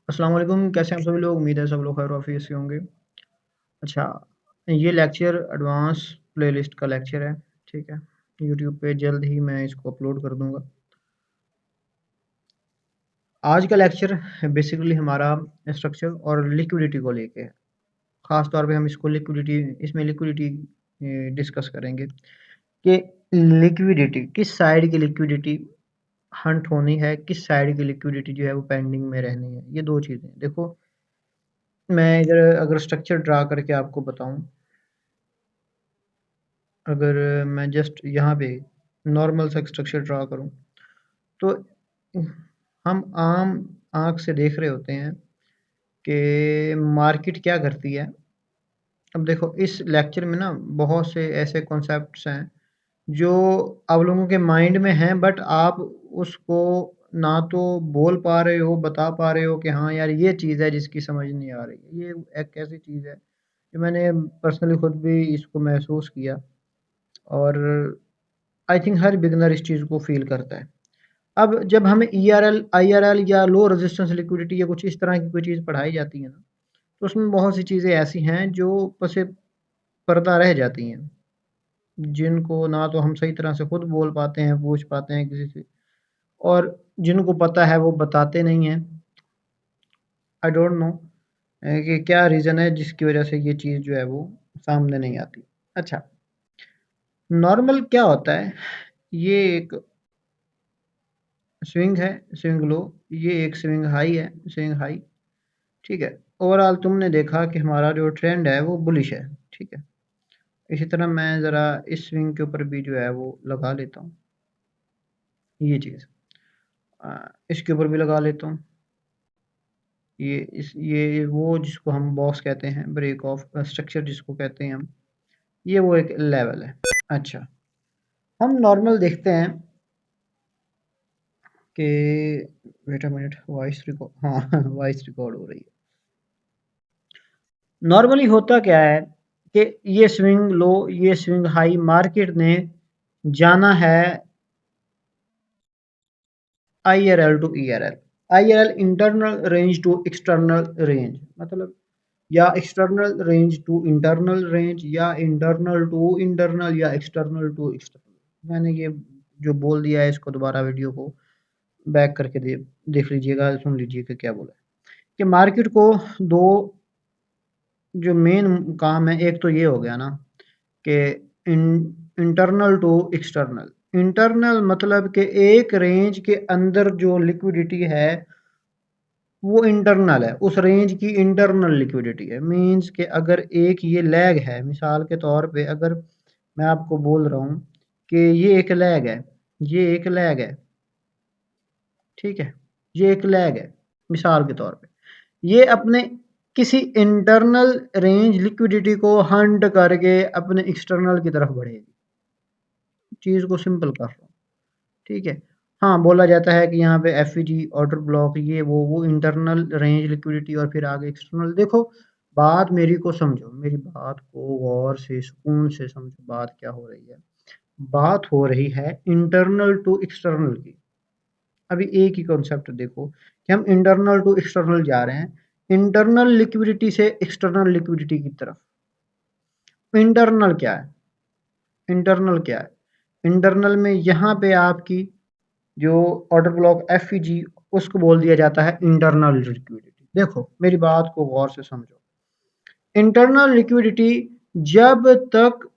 अस्सलाम वालेकुम, कैसे हैं आप सभी लोग? उम्मीद है सब लोग खैर ऑफिस से होंगे। अच्छा, ये लेक्चर एडवांस प्लेलिस्ट का लेक्चर है, ठीक है? यूट्यूब पे जल्द ही मैं इसको अपलोड कर दूंगा। आज का लेक्चर बेसिकली हमारा स्ट्रक्चर और लिक्विडिटी को लेके है। ख़ास तौर पे हम इसमें लिक्विडिटी डिस्कस करेंगे कि लिक्विडिटी किस साइड की लिक्विडिटी हंट होनी है, किस साइड की लिक्विडिटी जो है वो पेंडिंग में रहनी है। ये दो चीज़ें देखो, मैं इधर अगर स्ट्रक्चर ड्रा करके आपको बताऊं, अगर मैं जस्ट यहाँ पे नॉर्मल सा स्ट्रक्चर ड्रा करूँ तो हम आम आँख से देख रहे होते हैं कि मार्केट क्या करती है। अब देखो इस लेक्चर में ना बहुत से ऐसे कॉन्सेप्ट्स हैं जो आप लोगों के माइंड में हैं, बट आप उसको ना तो बोल पा रहे हो, बता पा रहे हो कि हाँ यार ये चीज़ है जिसकी समझ नहीं आ रही है। ये एक ऐसी चीज़ है जो मैंने पर्सनली खुद भी इसको महसूस किया, और आई थिंक हर बिगनर इस चीज़ को फील करता है। अब जब हमें ईआरएल, आईआरएल या लो रेजिस्टेंस लिक्विडिटी या कुछ इस तरह की कोई चीज़ पढ़ाई जाती है ना, तो उसमें बहुत सी चीज़ें ऐसी हैं जो पसे पर्दा रह जाती हैं, जिनको ना तो हम सही तरह से खुद बोल पाते हैं, पूछ पाते हैं किसी से, और जिनको पता है वो बताते नहीं हैं। आई डोंट नो कि क्या रीज़न है जिसकी वजह से ये चीज़ जो है वो सामने नहीं आती। अच्छा, नॉर्मल क्या होता है? ये एक स्विंग है, स्विंग लो, ये एक स्विंग हाई है, स्विंग हाई, ठीक है। ओवरऑल तुमने देखा कि हमारा जो ट्रेंड है वो बुलिश है, ठीक है। इसी तरह मैं ज़रा इस स्विंग के ऊपर भी जो है वो लगा लेता हूँ, ये चीज़ इसके ऊपर भी लगा लेता हूँ। ये वो जिसको हम बॉक्स कहते हैं, ब्रेक ऑफ स्ट्रक्चर जिसको कहते हैं हम, ये वो एक लेवल है। अच्छा, हम नॉर्मल देखते हैं कि wait a minute, voice record, हाँ वॉइस रिकॉर्ड हो रही है। नॉर्मली होता क्या है कि ये स्विंग लो, ये स्विंग हाई, मार्केट ने जाना है IRL to ERL, IRL internal range to external range, मतलब या external range to internal range, या इंटरनल टू इंटरनल, या एक्सटर्नल टू एक्सटर्नल। मैंने ये जो बोल दिया है इसको दोबारा वीडियो को बैक करके देख लीजिएगा, सुन लीजिएगा क्या बोला है। कि मार्केट को दो जो मेन काम है, एक तो ये हो गया ना कि इंटरनल टू एक्सटर्नल। इंटरनल मतलब कि एक रेंज के अंदर जो लिक्विडिटी है वो इंटरनल है, उस रेंज की इंटरनल लिक्विडिटी है। मींस कि अगर एक ये लैग है, मिसाल के तौर पे अगर मैं आपको बोल रहा हूँ कि ये एक लैग है, ये एक लैग है, ठीक है, ये एक लैग है मिसाल के तौर पे, ये अपने किसी इंटरनल रेंज लिक्विडिटी को हंट करके अपने एक्सटर्नल की तरफ बढ़ेगी। चीज़ को सिंपल कर रहा हूँ, ठीक है। हाँ, बोला जाता है कि यहाँ पे एफईजी, ऑर्डर ब्लॉक, ये वो इंटरनल रेंज लिक्विडिटी और फिर आगे एक्सटर्नल। देखो बात मेरी को समझो, मेरी बात को गौर से सुकून से समझो, बात क्या हो रही है। बात हो रही है इंटरनल टू एक्सटर्नल की। अभी एक ही कॉन्सेप्ट देखो कि हम इंटरनल टू एक्सटर्नल जा रहे हैं, इंटरनल लिक्विडिटी से एक्सटर्नल लिक्विडिटी की तरफ। इंटरनल क्या है? इंटरनल क्या है? इंटरनल में यहाँ पे आपकी जो ऑर्डर ब्लॉक एफईजी, उसको बोल दिया जाता है इंटरनल लिक्विडिटी। देखो मेरी बात को गौर से समझो, इंटरनल लिक्विडिटी जब तक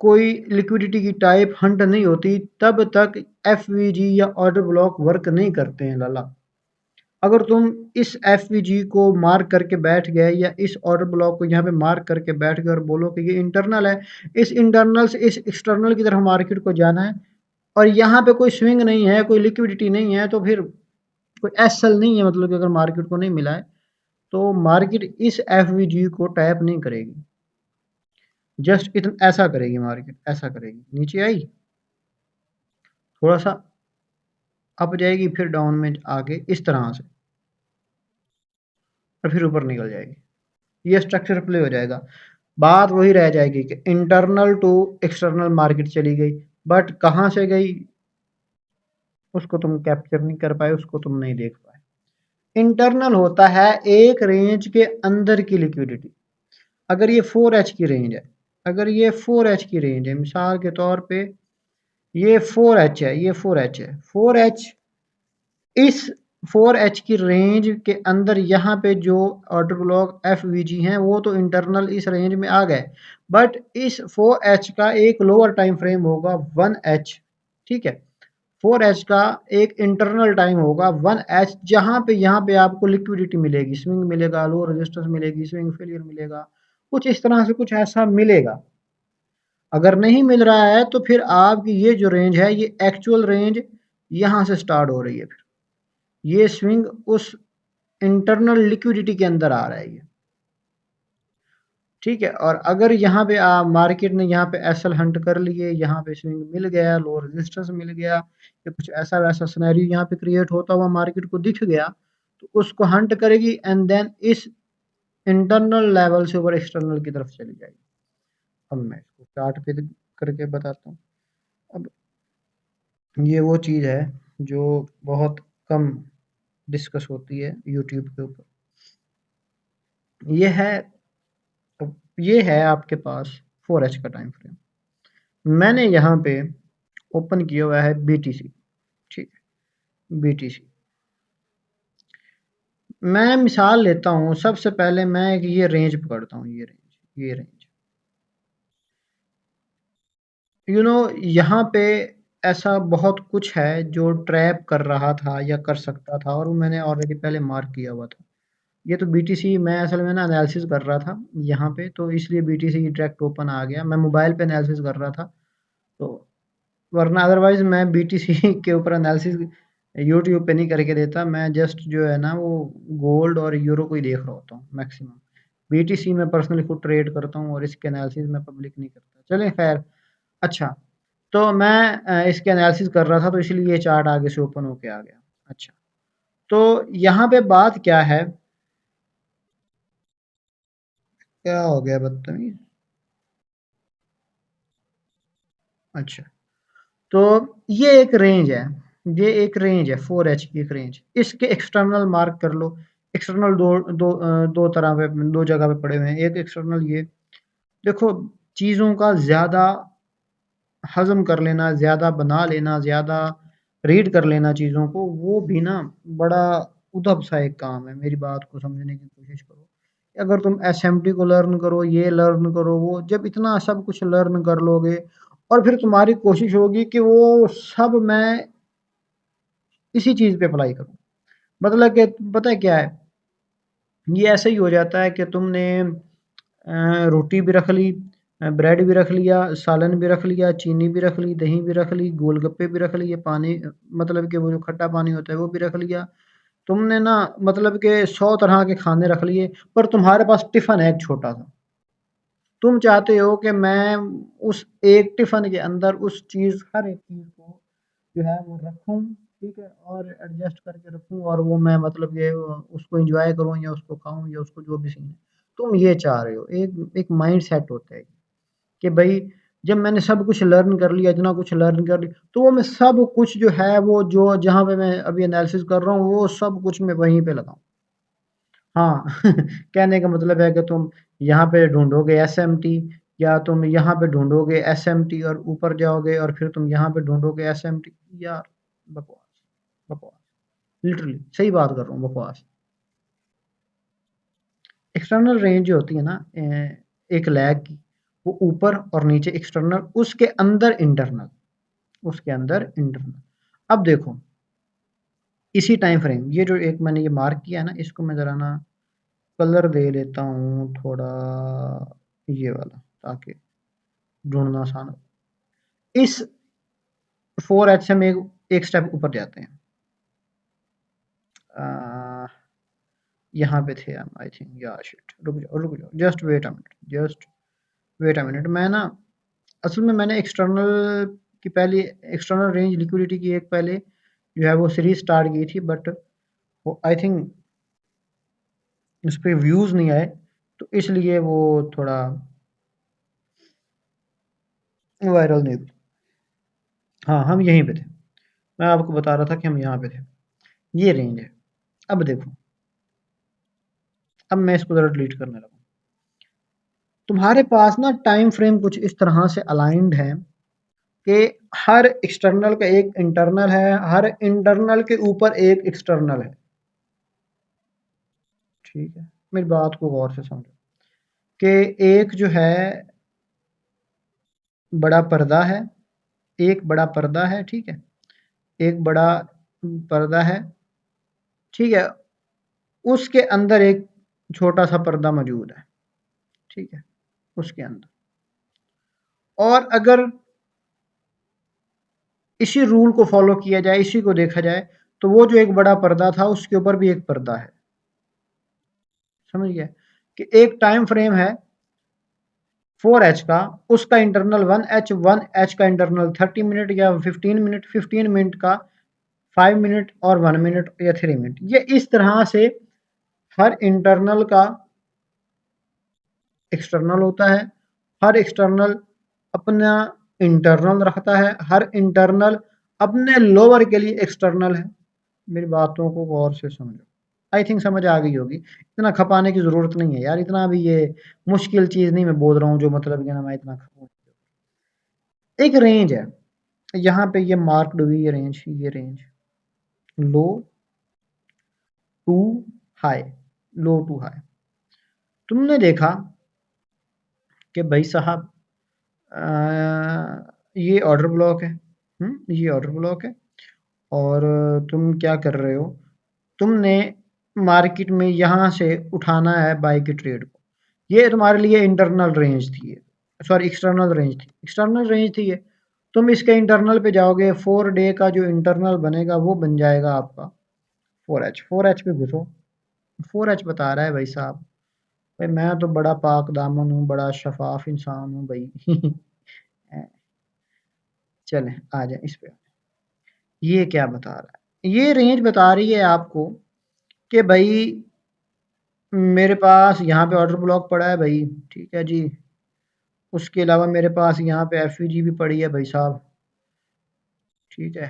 कोई लिक्विडिटी की टाइप हंट नहीं होती तब तक एफवीजी या ऑर्डर ब्लॉक वर्क नहीं करते हैं लाला। अगर तुम इस एफवीजी को मार्क करके बैठ गए या इस ऑर्डर ब्लॉक को यहाँ पे मार्क करके बैठ गए और बोलो कि ये इंटरनल है, इस इंटरनल से इस एक्सटर्नल की तरफ मार्केट को जाना है, और यहाँ पे कोई स्विंग नहीं है, कोई लिक्विडिटी नहीं है, तो फिर कोई एसएल नहीं है, मतलब कि अगर मार्केट को नहीं मिला है तो मार्केट इस एफवीजी को टैप नहीं करेगी। जस्ट इतना ऐसा करेगी, मार्केट ऐसा करेगी, नीचे आई, थोड़ा सा अप जाएगी, फिर डाउन में आके इस तरह से, और फिर ऊपर निकल जाएगी। ये स्ट्रक्चर प्ले हो जाएगा। बात वही रह जाएगी कि इंटरनल टू एक्सटर्नल मार्केट चली गई, बट कहाँ से गई उसको तुम कैप्चर नहीं कर पाए, उसको तुम नहीं देख पाए। इंटरनल होता है एक रेंज के अंदर की लिक्विडिटी। अगर ये 4H की रेंज है, अगर ये 4H की रेंज है, मिसाल के तौर पे ये 4H है, ये 4H है, 4H, इस 4H की रेंज के अंदर यहाँ पे जो ऑर्डर ब्लॉक FVG हैं वो तो इंटरनल इस रेंज में आ गए, बट इस 4H का एक लोअर टाइम फ्रेम होगा 1H, ठीक है। 4H का एक इंटरनल टाइम होगा 1H, जहाँ पे यहाँ पे आपको लिक्विडिटी मिलेगी, स्विंग मिलेगा, लो रेजिस्टेंस मिलेगी, स्विंग फेलियर मिलेगा, कुछ इस तरह से कुछ ऐसा मिलेगा। अगर नहीं मिल रहा है तो फिर आपकी ये जो रेंज है ये एक्चुअल रेंज यहाँ से स्टार्ट हो रही है, फिर ये स्विंग उस इंटरनल लिक्विडिटी के अंदर आ रहा है ये, ठीक है। और अगर यहाँ पे मार्केट ने यहाँ पे एसएल हंट कर लिए, यहाँ पे स्विंग मिल गया, लो रेजिस्टेंस मिल गया, या कुछ ऐसा वैसा सिनेरियो यहाँ पे क्रिएट होता हुआ मार्केट को दिख गया, तो उसको हंट करेगी एंड देन इस इंटरनल लेवल से ऊपर एक्सटर्नल की तरफ चली जाएगी। अब मैं इसको चार्ट पे करके बताता हूँ। अब ये वो चीज़ है जो बहुत कम डिस्कस होती है यूट्यूब के ऊपर। ये है, ये है आपके पास 4H का टाइम फ्रेम। मैंने यहाँ पे ओपन किया हुआ है BTC, ठीक है, BTC। मैं मिसाल लेता हूँ, सबसे पहले मैं एक ये रेंज पकड़ता हूँ, ये रेंज, ये रेंज, यहाँ पे ऐसा बहुत कुछ है जो ट्रैप कर रहा था या कर सकता था, और वो मैंने ऑलरेडी पहले मार्क किया हुआ था। ये तो BTC मैं असल में ना एनालिसिस कर रहा था यहाँ पे, तो इसलिए BTC डायरेक्ट ओपन आ गया, मैं मोबाइल पे एनालिसिस कर रहा था, तो वरना अदरवाइज मैं BTC के ऊपर एनालिसिस यूट्यूब पे नहीं करके देता। मैं जस्ट जो है ना वो गोल्ड और यूरो को ही देख रहा होता हूँ मैक्सिमम। BTC में पर्सनली खुद ट्रेड करता हूँ और इसके एनालिसिस मैं पब्लिक नहीं करता। चलें खैर, अच्छा, तो मैं इसके एनालिसिस कर रहा था, तो इसलिए ये चार्ट आगे से ओपन होके आ गया। अच्छा, तो यहाँ पे बात क्या है, क्या हो गया बदतमीज। अच्छा, तो ये एक रेंज है, ये एक रेंज है 4H की एक रेंज, इसके एक्सटर्नल मार्क कर लो। एक्सटर्नल दो तरह पे, दो जगह पे पड़े हुए हैं। एक एक्सटर्नल ये देखो, चीज़ों का ज़्यादा हज़म कर लेना, ज़्यादा बना लेना, ज़्यादा रीड कर लेना चीज़ों को, वो भी ना बड़ा उधम सा एक काम है। मेरी बात को समझने की कोशिश करो। अगर तुम SMT को लर्न करो, ये लर्न करो, वो जब इतना सब कुछ लर्न कर लोगे और फिर तुम्हारी कोशिश होगी कि वो सब मैं इसी चीज़ पे अप्लाई करूँ, मतलब कि पता है क्या है, ये ऐसे ही हो जाता है कि तुमने रोटी भी रख ली, ब्रेड भी रख लिया, सालन भी रख लिया, चीनी भी रख ली, दही भी रख ली, गोलगप्पे भी रख लिए, पानी मतलब कि वो जो खट्टा पानी होता है वो भी रख लिया। तुमने ना मतलब कि 100 तरह के खाने रख लिए, पर तुम्हारे पास टिफ़िन है एक छोटा सा। तुम चाहते हो कि मैं उस एक टिफ़िन के अंदर उस चीज़, हर एक चीज़ को जो है वो रखूँ, ठीक है, और एडजस्ट करके रखूँ, और वो मैं मतलब ये उसको एंजॉय करूँ या उसको खाऊँ या उसको जो भी सीन है। तुम ये चाह रहे हो, एक एक माइंड सेट होता है कि भाई जब मैंने सब कुछ लर्न कर लिया, इतना कुछ लर्न कर लिया, तो वो मैं सब कुछ जो है वो जो जहाँ पे मैं अभी एनालिसिस कर रहा हूँ वो सब कुछ मैं वहीं पे लगाऊँ। हाँ कहने का मतलब है कि तुम यहाँ पे ढूंढोगे SMT, या तुम यहाँ पे ढूंढोगे SMT और ऊपर जाओगे, और फिर तुम यहाँ पे ढूंढोगे SMT। यार बकवास, बकवास, लिटरली सही बात कर रहा हूँ, बकवास। एक्सटर्नल रेंज जो होती है ना एक लैग की, वो ऊपर और नीचे एक्सटर्नल, उसके अंदर इंटरनल, उसके अंदर इंटरनल। अब देखो, इसी टाइम फ्रेम, ये जो एक मैंने ये मार्क किया है ना, इसको मैं जरा ना कलर दे लेता हूँ थोड़ा, ये वाला, ताकि ढूंढना आसान हो। इस 4H से हम एक स्टेप ऊपर जाते हैं। आ, यहाँ पे थे हम, आई थिंक, या शिट, रुक जाओ, just wait a minute, just wait a minute. मैं ना असल में मैंने एक्सटर्नल की पहली एक्सटर्नल रेंज लिक्विडिटी की एक पहले जो है वो सीरीज स्टार्ट की थी, बट वो आई थिंक उस पर व्यूज़ नहीं आए, तो इसलिए वो थोड़ा वायरल नहीं हुई। हाँ, हम यहीं पे थे, मैं आपको बता रहा था कि हम यहाँ पे थे। ये रेंज है। अब देखो, अब मैं इसको जरा डिलीट करने लगा। तुम्हारे पास ना टाइम फ्रेम कुछ इस तरह से अलाइंड है कि हर एक्सटर्नल का एक इंटरनल है, हर इंटरनल के ऊपर एक एक्सटर्नल है। ठीक है, मेरी बात को गौर से समझो कि एक जो है बड़ा पर्दा है, एक बड़ा पर्दा है, ठीक है, एक बड़ा पर्दा है, ठीक है, उसके अंदर एक छोटा सा पर्दा मौजूद है, ठीक है, उसके अंदर। और अगर इसी रूल को फॉलो किया जाए, इसी को देखा जाए, तो वो जो एक बड़ा पर्दा था उसके ऊपर भी एक पर्दा है। समझ गया कि एक टाइम फ्रेम है 4h का, उसका इंटरनल 1h, 1h का इंटरनल 30 मिनट या 15 मिनट, 15 मिनट का 5 मिनट और 1 मिनट या 3 मिनट। ये इस तरह से हर इंटरनल का एक्सटर्नल होता है, हर एक्सटर्नल अपना इंटरनल रखता है, हर इंटरनल अपने लोअर के लिए एक्सटर्नल है। मेरी बातों को गौर से समझो। आई थिंक समझ आ गई होगी। इतना खपाने की ज़रूरत नहीं है यार, इतना भी ये मुश्किल चीज़ नहीं मैं बोल रहा हूँ जो मतलब कि ना मैं इतना खपाऊँ। एक रेंज है, यहाँ पे ये मार्क्ड हुई ये range low to high, low to high. तुमने देखा कि भाई साहब ये ऑर्डर ब्लॉक है, ये ऑर्डर ब्लॉक है, और तुम क्या कर रहे हो, तुमने मार्केट में यहाँ से उठाना है बाई की ट्रेड को। ये तुम्हारे लिए इंटरनल रेंज थी, सॉरी एक्सटर्नल रेंज थी, एक्सटर्नल रेंज थी ये। तुम इसके इंटरनल पे जाओगे, 4 डे का जो इंटरनल बनेगा वो बन जाएगा आपका 4h। 4h पे घुसो, 4h बता रहा है भाई साहब। भाई मैं तो बड़ा पाक दामन हूँ, बड़ा शफाफ इंसान हूँ भाई। चलें आ जाए इस पे। ये क्या बता रहा है, ये रेंज बता रही है आपको कि भाई मेरे पास यहाँ पे ऑर्डर ब्लॉक पड़ा है भाई, ठीक है जी। उसके अलावा मेरे पास यहाँ पे एफ भी पड़ी है भाई साहब, ठीक है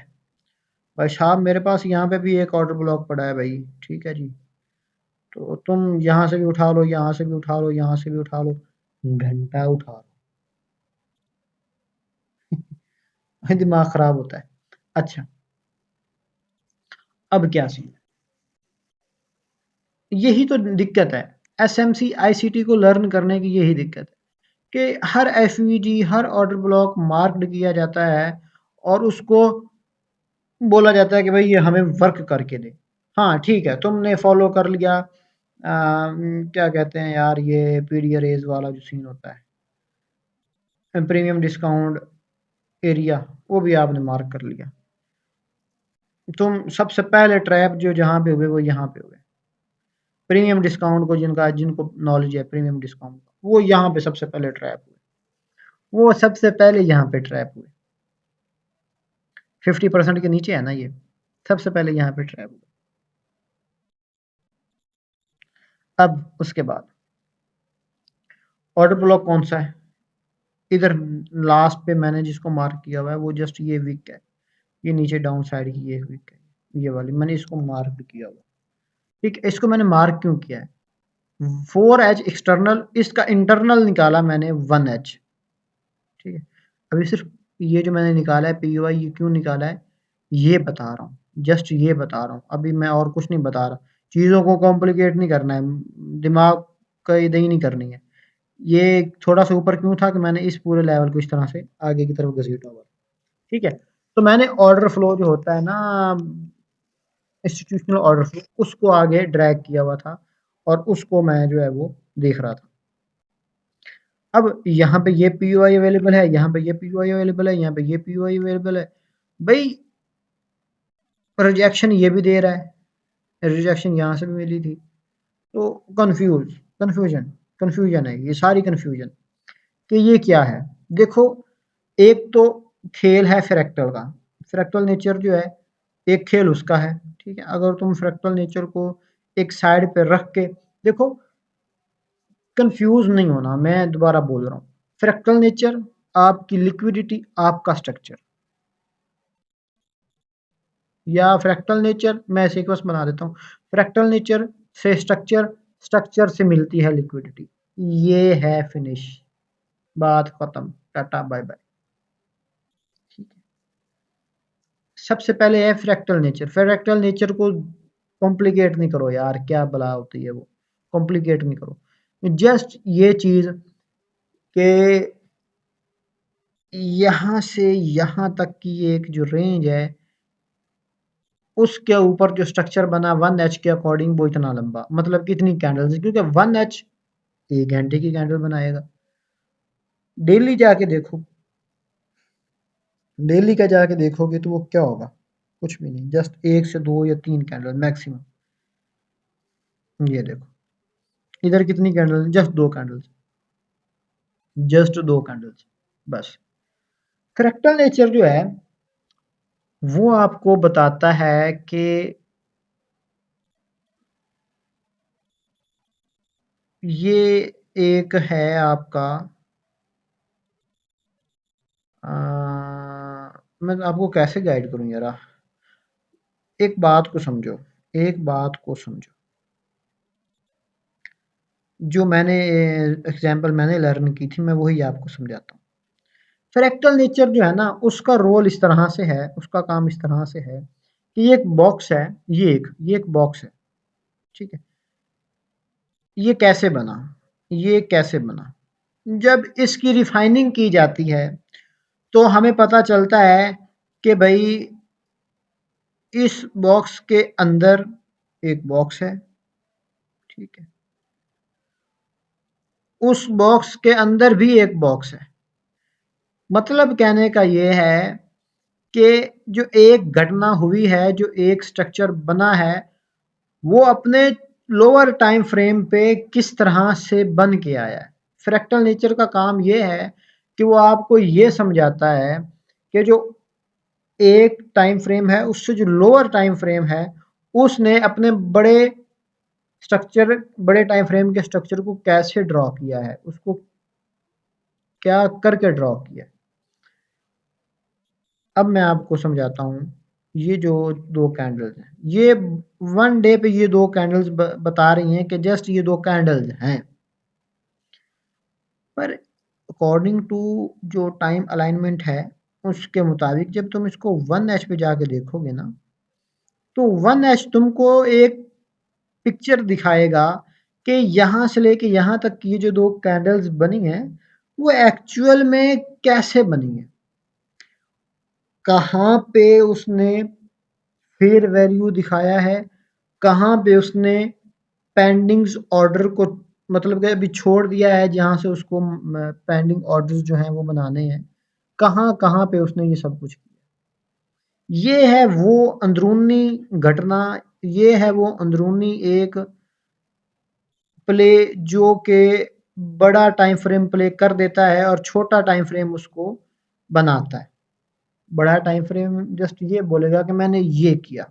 भाई साहब। मेरे पास यहाँ पे भी एक ऑर्डर ब्लॉक पड़ा है भाई, ठीक है जी। तो तुम यहाँ से भी उठा लो, यहाँ से भी उठा लो, यहाँ से भी उठा लो, घंटा उठा लो। दिमाग खराब होता है। अच्छा, अब क्या सीन है, यही तो दिक्कत है। एसएमसी आईसीटी को लर्न करने की यही दिक्कत है कि हर एफवीजी, हर ऑर्डर ब्लॉक मार्क्ड किया जाता है और उसको बोला जाता है कि भाई ये हमें वर्क करके दे। हाँ ठीक है, तुमने फॉलो कर लिया क्या कहते हैं यार, ये पीडी अरेज वाला जो सीन होता है, प्रीमियम डिस्काउंट एरिया, वो भी आपने मार्क कर लिया। तुम सबसे पहले ट्रैप जो जहाँ पे हुए वो यहाँ पे हुए, प्रीमियम डिस्काउंट को जिनको नॉलेज है प्रीमियम डिस्काउंट का, वो यहाँ पे सबसे पहले ट्रैप हुए, वो सबसे पहले यहाँ पे ट्रैप हुए। 50% के नीचे है ना ये, सबसे पहले यहाँ पे ट्रैप हुए। अब उसके बाद ऑर्डर ब्लॉक कौन सा है, इधर लास्ट पे मैंने जिसको मार्क किया हुआ है वो जस्ट ये वीक है, ये नीचे डाउन साइड की ये वीक है, ये वाली मैंने इसको मार्क भी किया हुआ। ठीक है, इसको मैंने मार्क क्यों किया है, 4h एक्सटर्नल, इसका इंटरनल निकाला मैंने 1h। ठीक है, अभी सिर्फ ये जो मैंने निकाला है पी वाई, ये क्यों निकाला है ये बता रहा हूँ, जस्ट ये बता रहा हूँ, अभी मैं और कुछ नहीं बता रहा। चीज़ों को कॉम्प्लिकेट नहीं करना है, दिमाग का दही नहीं करनी है। ये थोड़ा सा ऊपर क्यों था कि मैंने इस पूरे लेवल को इस तरह से आगे की तरफ घसीटा हुआ। ठीक है, तो मैंने ऑर्डर फ्लो जो होता है ना, इंस्टीट्यूशनल ऑर्डर फ्लो, उसको आगे ड्रैग किया हुआ था और उसको मैं जो है वो देख रहा था। अब यहाँ पे ये पीयूआई अवेलेबल है, यहाँ पे ये पीयूआई अवेलेबल है, यहाँ पे ये पीयूआई अवेलेबल है भाई। रिजेक्शन ये भी दे रहा है, रिजेक्शन यहाँ से भी मिली थी, तो कंफ्यूजन है, ये सारी कंफ्यूजन कि ये क्या है। देखो, एक तो खेल है फ्रैक्टल का, फ्रैक्टल नेचर जो है एक खेल उसका है। ठीक है, अगर तुम फ्रैक्टल नेचर को एक साइड पे रख के देखो, कंफ्यूज नहीं होना, मैं दोबारा बोल रहा हूँ, फ्रैक्टल नेचर आपकी लिक्विडिटी, आपका स्ट्रक्चर, या फ्रैक्टल नेचर मैं सीक्वेंस बना देता हूँ, फ्रैक्टल नेचर से स्ट्रक्चर स्ट्रक्चर से मिलती है लिक्विडिटी। ये है फिनिश, बात खत्म, टाटा बाय बाय। ठीक है, सबसे पहले है फ्रैक्टल नेचर। फ्रैक्टल नेचर को कॉम्प्लिकेट नहीं करो यार, क्या बला होती है वो, कॉम्प्लिकेट नहीं करो। जस्ट ये चीज के यहां से यहां तक की एक जो रेंज है, उसके ऊपर जो स्ट्रक्चर बना 1H के अकॉर्डिंग वो इतना लंबा, मतलब कितनी कैंडल्स, क्योंकि 1H 1 घंटे की कैंडल बनाएगा। डेली जाके देखो, डेली का जाके देखोगे तो वो क्या होगा, कुछ भी नहीं, जस्ट 1 से 2 या 3 कैंडल मैक्सिमम। ये देखो इधर कितनी candle, just 2 candles, just 2 candles बस। फ्रैक्टल नेचर जो है वो आपको बताता है कि ये एक है आपका मैं आपको कैसे गाइड करूं यार, एक बात को समझो, एक बात को समझो। जो मैंने एग्जांपल मैंने लर्न की थी, मैं वही आपको समझाता हूँ। फ्रैक्टल नेचर जो है ना, उसका रोल इस तरह से है, उसका काम इस तरह से है कि ये एक बॉक्स है, ये एक बॉक्स है, ठीक है। ये कैसे बना, ये कैसे बना, जब इसकी रिफाइनिंग की जाती है तो हमें पता चलता है कि भाई इस बॉक्स के अंदर एक बॉक्स है, ठीक है, उस बॉक्स के अंदर भी एक बॉक्स है। मतलब कहने का ये है कि जो एक घटना हुई है, जो एक स्ट्रक्चर बना है, वो अपने लोअर टाइम फ्रेम पे किस तरह से बन के आया है। फ्रैक्टल नेचर का काम ये है कि वो आपको ये समझाता है कि जो एक टाइम फ्रेम है उससे जो लोअर टाइम फ्रेम है, उसने अपने स्ट्रक्चर बड़े टाइम फ्रेम के स्ट्रक्चर को कैसे ड्रॉ किया है, उसको क्या करके ड्रॉ किया है। अब मैं आपको समझाता हूँ। ये जो 2 कैंडल्स हैं, ये 1 डे पे ये 2 कैंडल्स बता रही हैं कि जस्ट ये 2 कैंडल्स हैं, पर अकॉर्डिंग टू जो टाइम अलाइनमेंट है उसके मुताबिक जब तुम इसको 1H पे जाके देखोगे ना, तो 1H तुमको एक पिक्चर दिखाएगा कि यहाँ से लेके यहाँ तक की ये जो 2 कैंडल्स बनी हैं वो एक्चुअल में कैसे बनी है, कहाँ पे उसने फेयर वैल्यू दिखाया है, कहाँ पे उसने पेंडिंग्स ऑर्डर को, मतलब कि अभी छोड़ दिया है जहाँ से उसको पेंडिंग ऑर्डर्स जो हैं वो बनाने हैं, कहाँ कहाँ पे उसने ये सब कुछ किया। ये है वो अंदरूनी घटना, ये है वो अंदरूनी एक प्ले जो कि बड़ा टाइम फ्रेम प्ले कर देता है और छोटा टाइम फ्रेम उसको बनाता है। बड़ा टाइम फ्रेम जस्ट ये बोलेगा कि मैंने ये किया,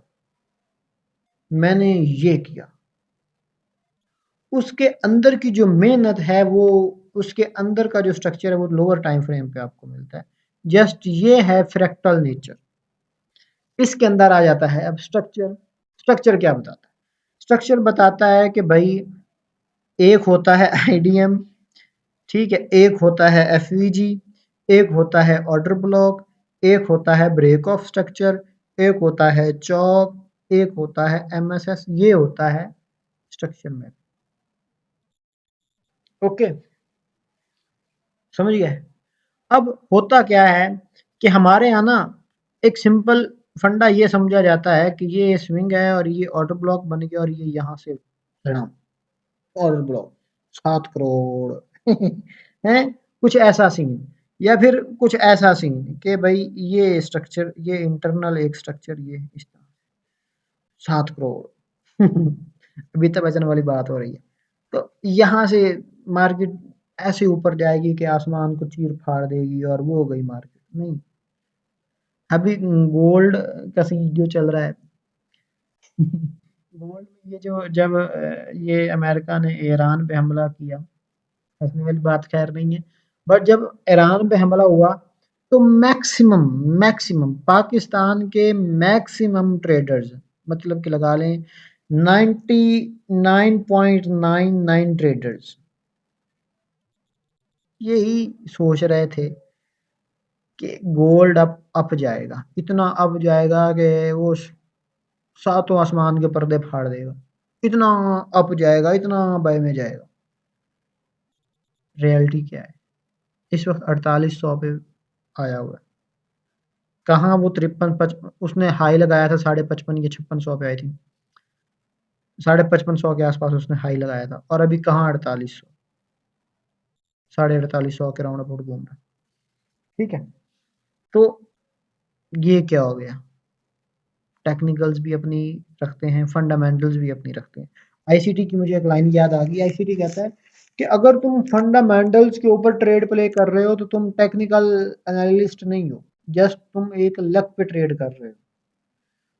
मैंने ये किया। उसके अंदर की जो मेहनत है वो, उसके अंदर का जो स्ट्रक्चर है वो लोअर टाइम फ्रेम पे आपको मिलता है। जस्ट ये है फ्रैक्टल नेचर। इसके अंदर आ जाता है अब स्ट्रक्चर। स्ट्रक्चर क्या बताता है, स्ट्रक्चर बताता है कि भाई एक होता है आईडीएम, ठीक है, एक होता है एफवीजी, एक होता है ऑर्डर ब्लॉक, एक होता है ब्रेक ऑफ स्ट्रक्चर, एक होता है चौक, एक होता है एमएसएस, ये होता है स्ट्रक्चर में। ओके, समझ गए। अब होता क्या है कि हमारे यहाँ ना एक सिंपल फंडा ये समझा जाता है कि ये स्विंग है और ये ऑर्डर ब्लॉक बन गया और ये यहाँ से प्रणाम, ऑर्डर ब्लॉक 7 करोड़ है, कुछ ऐसा सीन, या फिर कुछ ऐसा सीन कि भाई ये स्ट्रक्चर, ये इंटरनल एक स्ट्रक्चर, ये इस तरह 7 करोड़ अमिताभ बच्चन वाली बात हो रही है। तो यहाँ से मार्केट ऐसे ऊपर जाएगी कि आसमान को चीर फाड़ देगी और वो हो गई मार्केट। नहीं, अभी गोल्ड का सीन जो चल रहा है गोल्ड में ये जो जब ये अमेरिका ने ईरान पे हमला किया, हंसने वाली बात खैर नहीं है, बट जब ईरान पे हमला हुआ तो मैक्सिमम मैक्सिमम पाकिस्तान के मैक्सिमम ट्रेडर्स, मतलब कि लगा लें 99.99 ट्रेडर्स यही सोच रहे थे कि गोल्ड अप जाएगा, इतना अप जाएगा कि वो सातों आसमान के पर्दे फाड़ देगा, इतना अप जाएगा, इतना बाय में जाएगा। रियलिटी क्या है? इस वक्त 4800 पे आया हुआ है। कहाँ वो 53 55, उसने हाई लगाया था 55.5 या 5600 पे आई थी, 5500 के आसपास उसने हाई लगाया था, और अभी कहाँ 4800, 4850 के राउंड अबाउट घूम रहा है। ठीक है, तो ये क्या हो गया? टेक्निकल्स भी अपनी रखते हैं, फंडामेंटल्स भी अपनी रखते हैं। आईसीटी की मुझे एक लाइन याद आ गई, आईसीटी कहता है कि अगर तुम फंडामेंटल्स के ऊपर ट्रेड प्ले कर रहे हो तो तुम टेक्निकल एनालिस्ट नहीं हो, जस्ट तुम एक लक पे ट्रेड कर रहे हो।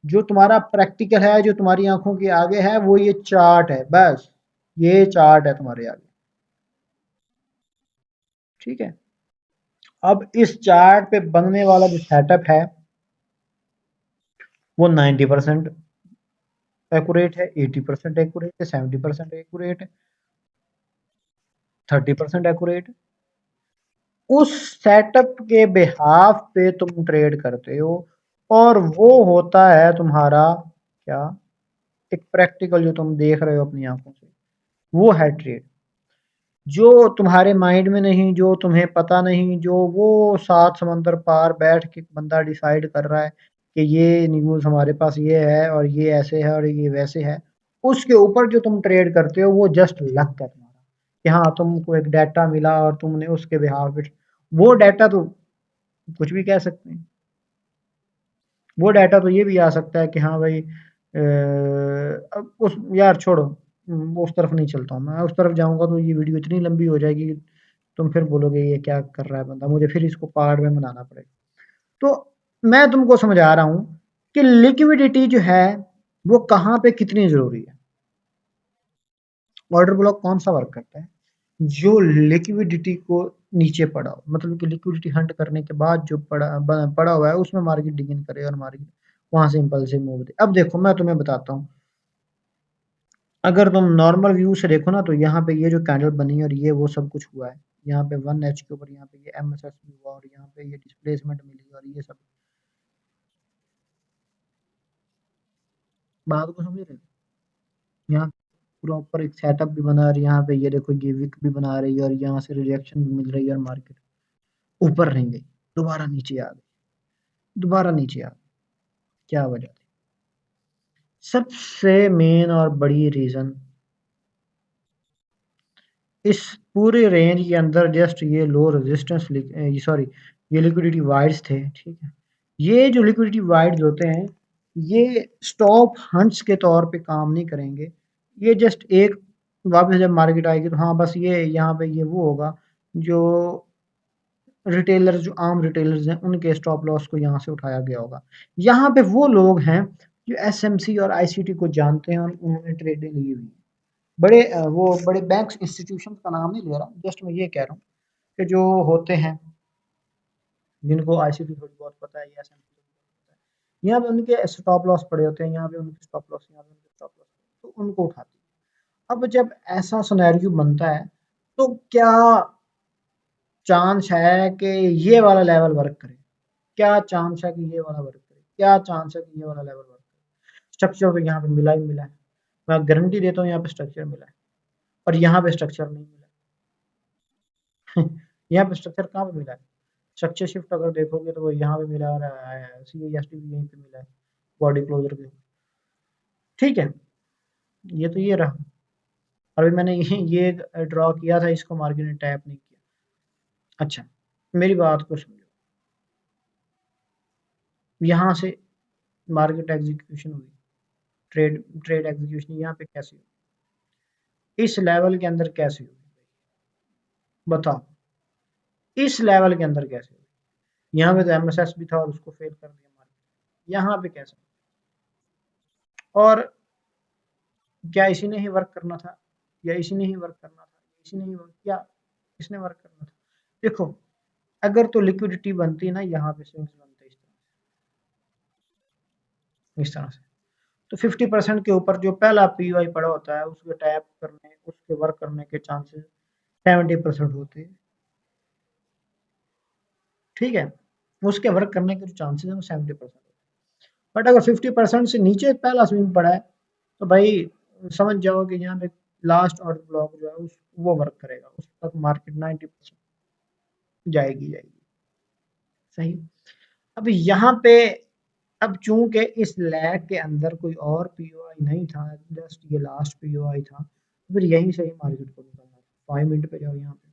जो तुम्हारा प्रैक्टिकल है, जो तुम्हारी आंखों के आगे है, वो ये चार्ट है, बस ये चार्ट है तुम्हारे आगे। ठीक है, अब इस चार्ट पे बनने वाला जो सेटअप है वो 90% एक्यूरेट है, 80% एक्यूरेट है, 70% एक्यूरेट है, 30% एक्यूरेट। उस सेटअप के बिहाफ पे तुम ट्रेड करते हो, और वो होता है तुम्हारा क्या? एक प्रैक्टिकल जो तुम देख रहे हो अपनी आंखों से, वो है ट्रेड। जो तुम्हारे माइंड में नहीं, जो तुम्हें पता नहीं, जो वो सात समंदर पार बैठ के बंदा डिसाइड कर रहा है कि ये न्यूज़ हमारे पास ये है और ये ऐसे है और ये वैसे है, उसके ऊपर जो तुम ट्रेड करते हो वो जस्ट लक है तुम्हारा, कि हाँ तुमको एक डाटा मिला और तुमने उसके बिहाफ पे, वो डाटा तो कुछ भी कह सकते हैं। वो डाटा तो ये भी आ सकता है कि हाँ भाई, अब उस यार छोड़ो, उस तरफ नहीं चलता हूँ मैं, उस तरफ जाऊंगा तो ये वीडियो इतनी लंबी हो जाएगी कि तुम फिर बोलोगे ये क्या कर रहा है बंदा, मुझे फिर इसको पार्ट में बनाना पड़ेगा। तो मैं तुमको समझा रहा हूँ कि लिक्विडिटी जो है वो कहाँ पे कितनी जरूरी है। ऑर्डर ब्लॉक कौन सा वर्क करता है? जो लिक्विडिटी को नीचे पड़ा हो, मतलब कि लिक्विडिटी हंट करने के बाद जो पड़ा हुआ है उसमें मार्केट डिगिन करे और मार्केट वहां से इम्पल्सिव मूव दे। अब देखो मैं तुम्हें बताता हूँ, अगर तुम नॉर्मल व्यू से देखो ना, तो यहाँ पे ये जो कैंडल बनी और ये वो सब कुछ हुआ है, यहाँ पे 1H के ऊपर यहाँ पे ये MSS भी हुआ और यहाँ पे ये डिस्प्लेसमेंट मिली और ये सब, बात को समझ रहे हो? यहाँ पूरा ऊपर एक सेटअप भी बना और यहाँ पे ये देखो ये विक भी बना रही है और यहाँ से रिजेक्शन भी मिल रही है और मार्केट ऊपर नहीं गई, दोबारा नीचे आ गई, दोबारा नीचे आ गई। क्या वजह थी? सबसे मेन और बड़ी रीजन, इस पूरे रेंज के अंदर जस्ट ये लो रेजिस्टेंस, सॉरी, ये लिक्विडिटी वाइड्स थे। ठीक है, ये जो लिक्विडिटी वाइड्स होते हैं ये स्टॉप हंट्स के तौर पे काम नहीं करेंगे, ये जस्ट एक वापस जब मार्केट आएगी तो हाँ बस ये यहाँ पे ये वो होगा, जो रिटेलर्स, जो आम रिटेलर्स हैं उनके स्टॉप लॉस को यहाँ से उठाया गया होगा। यहाँ पे वो लोग हैं जो एसएमसी और आईसीटी को जानते हैं और उन्होंने ट्रेडिंग ली हुई है। बड़े वो बड़े बैंक्स इंस्टीट्यूशन का नाम नहीं ले रहा, जस्ट मैं ये कह रहा हूँ कि जो होते हैं जिनको आईसीटी थोड़ी बहुत पता है या एसएमसी थोड़ी बहुत पता है, यहाँ पे उनके स्टॉप लॉस पड़े होते हैं, यहाँ पे उनके स्टॉप लॉस, यहाँ पे उनके स्टॉप लॉस, तो उनको उठाती है। अब जब ऐसा सिनेरियो बनता है तो क्या चांस है कि ये वाला लेवल वर्क करे? क्या चांस है कि ये वाला वर्क करे? क्या चांस है कि ये वाला लेवल वर्क करे? स्ट्रक्चर तो यहाँ पे मिला ही मिला है, मैं गारंटी देता हूँ यहाँ पे स्ट्रक्चर मिला है, और यहाँ पे स्ट्रक्चर नहीं मिला है। यहाँ पे स्ट्रक्चर कहाँ पे मिला है? स्ट्रक्चर शिफ्ट अगर देखोगे तो वो यहाँ पे मिला रहा है, CAST भी यहीं पे मिला है बॉडी क्लोजर के। ठीक है, ये तो ये रहा। अभी मैंने ये ड्रॉ किया था, इसको मार्केट ने टैप नहीं किया। अच्छा, मेरी बात को समझो, यहाँ से मार्केट एग्जीक्यूशन हुई, ट्रेड ट्रेड एग्जीक्यूशन यहाँ पे कैसे हुई, इस लेवल के अंदर कैसे हुई, बताओ, इस लेवल के अंदर कैसे हुई? यहाँ पे तो MSS भी था और उसको फेल कर दिया मार्केट, यहाँ पे कैसे? और क्या इसी ने ही वर्क करना था, या इसी ने ही वर्क करना था, इसी ने ही वर्क किया, किसने वर्क करना था? देखो, अगर तो लिक्विडिटी बनती ना यहाँ पे, स्विंग्स बनते इस तरह से, इस तरह से, तो 50% के ऊपर जो पहला पीयूआई पड़ा होता है उसके टैप करने उसके वर्क करने के चांसेस 70% होते हैं। ठीक है, उसके वर्क करने के जो चांसेस हैं वो 70%। बट अगर 50% से नीचे पहला स्विंग पड़ा है तो भाई समझ जाओ कि यहाँ पे लास्ट ऑर्डर ब्लॉक जो है उस वो वर्क करेगा, उस तक मार्केट 90% जाएगी जाएगी। सही। अब यहाँ पे अब चूंकि इस लैग के अंदर कोई और पीओआई नहीं था, जस्ट ये लास्ट पीओआई था, फिर यहीं से ही मार्केट को निकलना था। 5 मिनट पे जाओ यहाँ पे।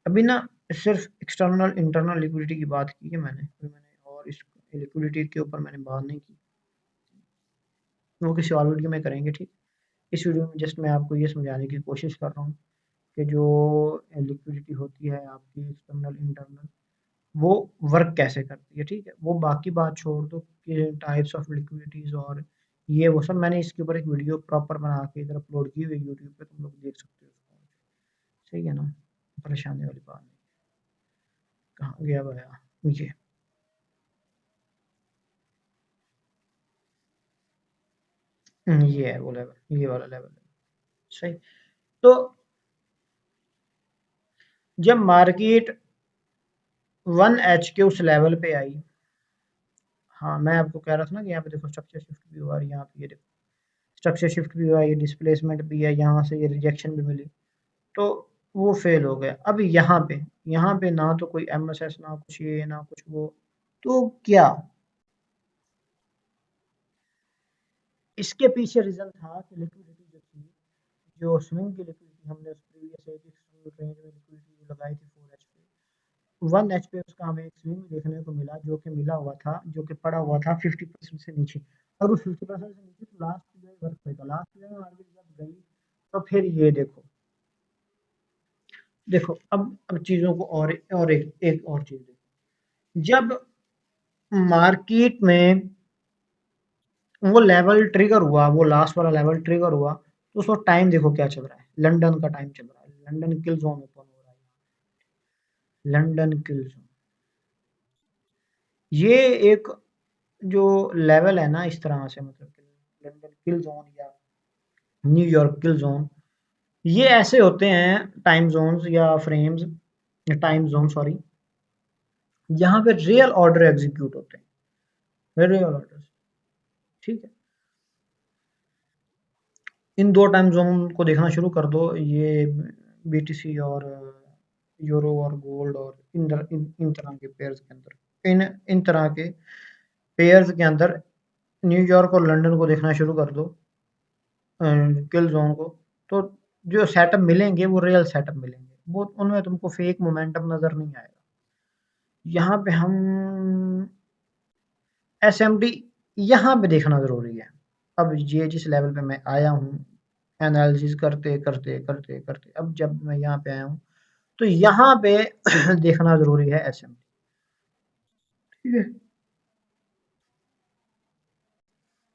अभी ना सिर्फ एक्सटर्नल इंटरनल लिक्विडिटी की बात की है मैंने, अभी मैंने और इस लिक्विडिटी के ऊपर मैंने बात नहीं की, वो किसी और वीडियो में करेंगे। ठीक। इस वीडियो में जस्ट मैं आपको ये समझाने की कोशिश कर रहा हूँ कि जो लिक्विडिटी होती है आपकी एक्सटर्नल इंटरनल वो वर्क कैसे करती है। ठीक है, वो बाकी बात छोड़ दो कि टाइप्स ऑफ लिक्विडिटीज और ये वो सब, मैंने इसके ऊपर एक वीडियो प्रॉपर बना के इधर अपलोड की हुई है यूट्यूब पे, तुम लोग देख सकते हो उसको। सही है ना, परेशानी वाली बात नहीं। कहाँ गया भैया ये। ये है वो लेवल, ये वाला लेवल है। सही। तो जब मार्केट 1H के उस लेवल पे आई, हाँ मैं आपको कह रहा था ना कि यहाँ पे देखो स्ट्रक्चर शिफ्ट भी हुआ और यहाँ पे ये देखो स्ट्रक्चर शिफ्ट भी हुआ, ये डिस्प्लेसमेंट भी है, यहाँ से ये रिजेक्शन भी मिली, तो वो फेल हो गया। अब यहाँ पे ना तो कोई एमएसएस ना कुछ ये ना कुछ वो, तो क्या इसके पीछे रीजन था कि लिक्विडिटी जो थी, जो स्विंग की लिक्विडिटी हमने उस प्रीवियस रेंज में लिक्विडिटी लगाई थी 4H पे, 1H पे उसका हमें एक स्विंग देखने को मिला, जो कि मिला हुआ था, जो कि पड़ा हुआ था 50% से नीचे। और उस 50% से नीचे तो लास्ट जो वर्क होगा, लास्ट में मार्केट जब गई तो फिर ये देखो, देखो अब चीजों को और एक और चीज देखो, जब मार्केट में वो लेवल ट्रिगर हुआ, वो लास्ट वाला लेवल ट्रिगर हुआ, तो उसको टाइम देखो क्या चल रहा है, लंदन का टाइम चल रहा है, लंदन किल जोन ओपन हो रहा है, लंदन किल जोन। ये एक जो लेवल है ना इस तरह से, मतलब कि लंदन किल जोन या न्यूयॉर्क किल जोन, ये ऐसे होते हैं टाइम जोन्स या फ्रेम्स, टाइम जोन सॉरी, यहाँ पे रियल ऑर्डर एग्जीक्यूट होते हैं, रियल ऑर्डर। ठीक है, इन दो टाइम जोन को देखना शुरू कर दो, ये बीटीसी और यूरो और गोल्ड, और इन तरह के पेयर्स के अंदर, इन तरह के पेयर्स के अंदर न्यूयॉर्क और लंदन को देखना शुरू कर दो, किल जोन को, तो जो सेटअप मिलेंगे वो रियल सेटअप मिलेंगे, वो उनमें तुमको फेक मोमेंटम नजर नहीं आएगा। यहाँ पे हम एसएमडी यहाँ पे देखना जरूरी है। अब ये जिस लेवल पे मैं आया हूँ एनालिसिस करते करते करते करते, अब जब मैं यहाँ पे आया हूँ तो यहाँ पे देखना जरूरी है एसएमडी। ठीक है,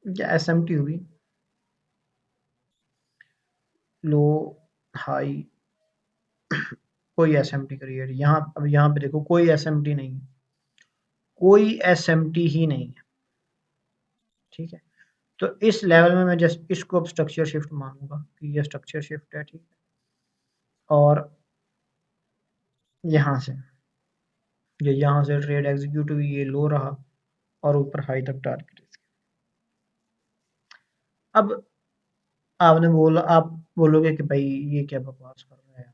क्या एसएमटी हुई लो हाई, कोई एसएमटी क्रिएट यहाँ, अब यहाँ पे देखो कोई एसएमटी नहीं है, कोई एसएमटी ही नहीं है। ठीक है, तो इस लेवल में मैं जस्ट इसको अब स्ट्रक्चर शिफ्ट मानूंगा कि ये स्ट्रक्चर शिफ्ट है। ठीक है, और यहाँ से ये यहाँ से ट्रेड एग्जीक्यूट हुई, ये लो रहा और ऊपर हाई तक टारगेट। अब आपने बोला, आप बोलोगे कि भाई ये क्या बकवास कर रहा है यार,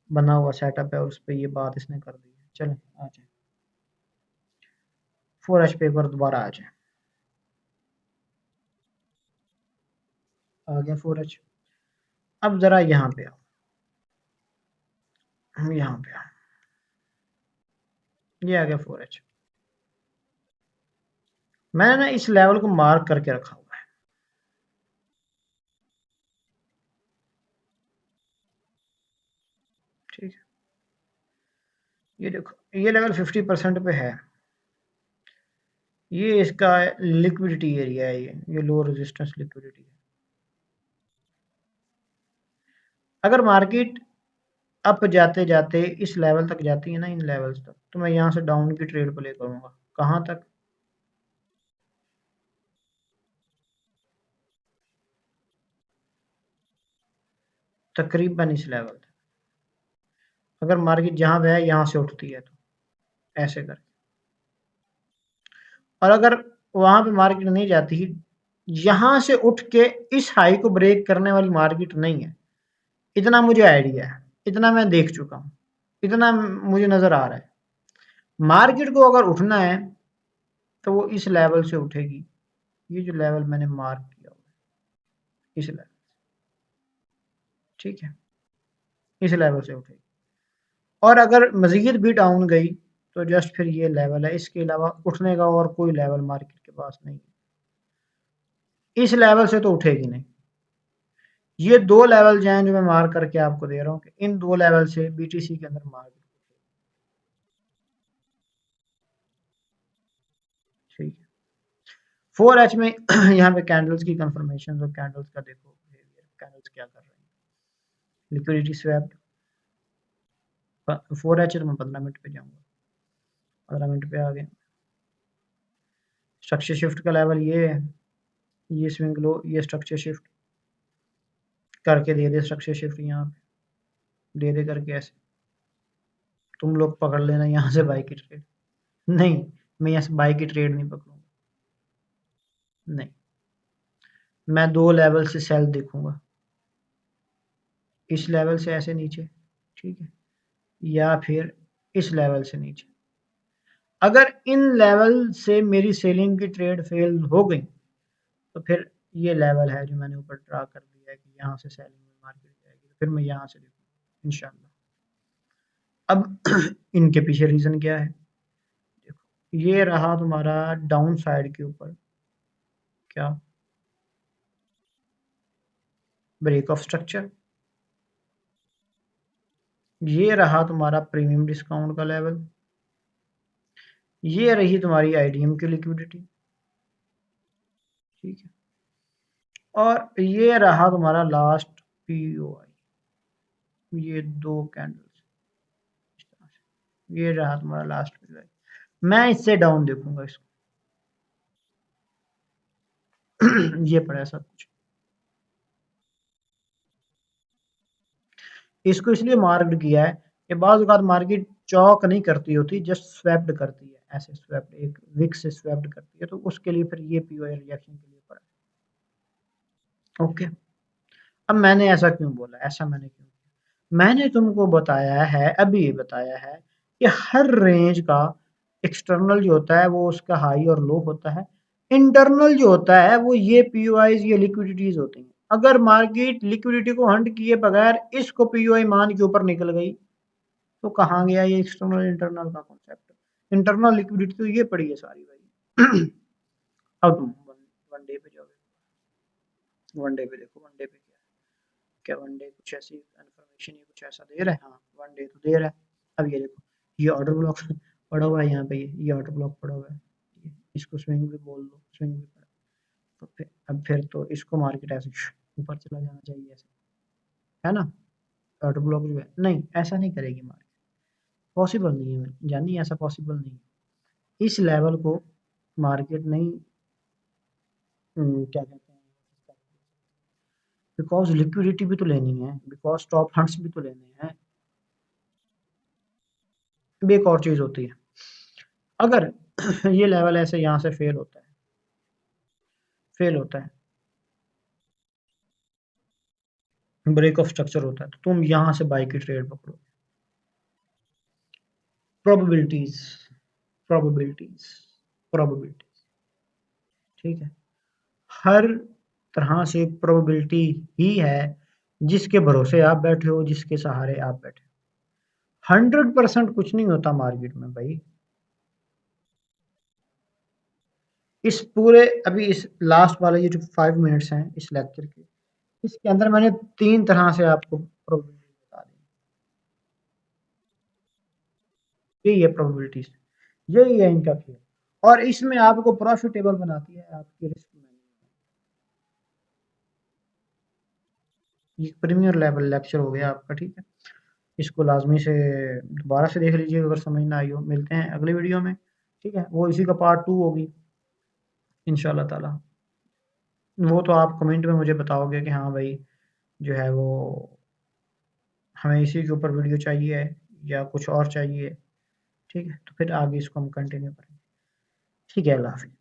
बना हुआ सेटअप है और उस पर ये बात इसने कर दी है। चलें आ जाए 4H पे एक बार दोबारा आ जाए, आ गया 4H। अब जरा यहाँ पे आओ, हम यहाँ पे आओ, ये आ गया 4H। मैंने ना इस लेवल को मार्क करके रखा हुआ है। ठीक है, ये देखो ये लेवल 50% पे है, ये इसका लिक्विडिटी एरिया है, ये लो रेजिस्टेंस लिक्विडिटी है। अगर मार्केट अप जाते जाते इस लेवल तक जाती है ना, इन लेवल्स तक, तो मैं यहाँ से डाउन की ट्रेड प्ले करूंगा। कहाँ तक? तकरीबन इस लेवल तक। अगर मार्केट जहां पे है यहाँ से उठती है तो ऐसे कर, और अगर वहां पे मार्केट नहीं जाती, यहां से उठ के इस हाई को ब्रेक करने वाली मार्केट नहीं है, इतना मुझे आइडिया है, इतना मैं देख चुका हूं, इतना मुझे नजर आ रहा है। मार्केट को अगर उठना है तो वो इस लेवल से उठेगी, ये जो लेवल मैंने मार्क किया हुआ है, इस लेवल, ठीक है, इस लेवल से उठेगी। और अगर मजीद भी डाउन गई तो जस्ट फिर ये लेवल है, इसके अलावा उठने का और कोई लेवल मार्केट के पास नहीं है। इस लेवल से तो उठेगी नहीं। ये दो लेवल जो हैं जो मैं मार्क करके आपको दे रहा हूँ कि इन दो लेवल से बीटीसी के अंदर मार्केट, ठीक है। 4H में यहाँ पे कैंडल्स की कंफर्मेशन और कैंडल्स का देखो बिहेवियर, कैंडल्स क्या कर रहे हैं। लिक्विडिटी स्वैप 4H तो मैं 15 मिनट पे जाऊंगा, 15 मिनट पे आ गए। स्ट्रक्चर शिफ्ट का लेवल ये है, ये स्विंग लो, ये स्ट्रक्चर शिफ्ट करके दे दे, स्ट्रक्चर शिफ्ट यहाँ पे दे दे करके ऐसे, तुम लोग पकड़ लेना यहाँ से बाई की ट्रेड। नहीं, मैं यहाँ से बाई की ट्रेड नहीं पकड़ूंगा, नहीं, मैं दो लेवल से सेल देखूंगा, इस लेवल से ऐसे नीचे, ठीक है, या फिर इस लेवल से नीचे। अगर इन लेवल से मेरी सेलिंग की ट्रेड फेल हो गई तो फिर ये लेवल है जो मैंने ऊपर ड्रा कर दिया है कि यहाँ से सेलिंग में मार्केट जाएगी, तो फिर मैं यहाँ से देखूंगा इंशाल्लाह। अब इनके पीछे रीजन क्या है, देखो ये रहा तुम्हारा डाउन साइड के ऊपर क्या, ब्रेक ऑफ स्ट्रक्चर, ये रहा तुम्हारा प्रीमियम डिस्काउंट का लेवल, ये रही तुम्हारी आईडीएम की लिक्विडिटी, ठीक है, और ये रहा तुम्हारा लास्ट पीओआई, ये दो कैंडल्स इस तरह से, ये रहा तुम्हारा लास्ट पीओआई। मैं इससे डाउन देखूंगा इसको। ये पड़ा सब कुछ, इसको इसलिए मार्क्ड किया है कि बाज़ औक़ात मार्केट चौक नहीं करती होती, जस्ट स्वैप्ड करती है, ऐसे स्वैप्ड एक विक से स्वैप्ड करती है, तो उसके लिए फिर ये पीओआई रिएक्शन के लिए पड़ा। ओके, अब मैंने ऐसा क्यों बोला, ऐसा मैंने क्यों किया, मैंने तुमको बताया है, अभी बताया है कि हर रेंज का एक्सटर्नल जो होता है वो उसका हाई और लो होता है, इंटरनल जो होता है वो ये पीओआईज ये लिक्विडिटीज होती हैं। अगर मार्केट लिक्विडिटी को हंट किए बगैर इसको पीओआई मान के ऊपर निकल गई तो कहाँ गया ये एक्सटर्नल इंटरनल का कॉन्सेप्ट। इंटरनल लिक्विडिटी तो ये पड़ी है सारी भाई। अब तुम वन डे पे जाओगे, वन डे पे देखो, वन डे पे क्या है, क्या वन डे कुछ ऐसी इन्फॉर्मेशन ये कुछ ऐसा दे रहा है, हाँ वन डे तो दे रहा है। अब ये देखो, ये ऑर्डर ब्लॉक पड़ा हुआ है यहाँ पे, ये ऑर्डर ब्लॉक पड़ा हुआ है, इसको स्विंग भी बोल दो, स्विंग भी पड़ा, तो फिर अब फिर तो इसको मार्केट ऐसे ऊपर चला जाना चाहिए ऐसे, है ना। ऑर्डर ब्लॉक जो है, नहीं ऐसा नहीं करेगी मार्केट, पॉसिबल नहीं है जानी, ऐसा पॉसिबल नहीं है। इस लेवल को मार्केट नहीं क्या कहते हैं, बिकॉज लिक्विडिटी भी तो लेनी है, बिकॉज स्टॉप फंड्स भी तो लेने हैं। भी एक और चीज होती है, अगर ये लेवल ऐसे यहाँ से फेल होता है, फेल होता है, ब्रेक ऑफ स्ट्रक्चर होता है, तो तुम यहाँ से बाई की ट्रेड पकड़ो। प्रोबेबिलिटीज, प्रोबेबिलिटीज, प्रोबेबिलिटीज, ठीक है, हर तरह से प्रोबेबिलिटी ही है जिसके भरोसे आप बैठे हो, जिसके सहारे आप बैठे हो। 100% कुछ नहीं होता मार्केट में भाई। इस पूरे अभी इस लास्ट वाले ये जो 5 मिनट्स हैं इस लेक्चर के, इसके अंदर मैंने 3 तरह से आपको प्रोबेबिलिटी बता दी, यही है प्रोबेबिलिटीज, यही है इनका खेल, और इसमें आपको प्रॉफिटेबल बनाती है आपकी रिस्क मैनेजमेंट। ये प्रीमियर लेवल लेक्चर हो गया आपका, ठीक है। इसको लाज़मी से दोबारा से देख लीजिएगा अगर समझ ना आई हो। मिलते हैं अगली वीडियो में, ठीक है? वो इसी का पार्ट 2 होगी इंशाअल्लाह ताला। वो तो आप कमेंट में मुझे बताओगे कि हाँ भाई, जो है वो हमें इसी के ऊपर वीडियो चाहिए है या कुछ और चाहिए, ठीक है? तो फिर आगे इसको हम कंटिन्यू करेंगे। ठीक है, अल्लाह हाफ़िज़।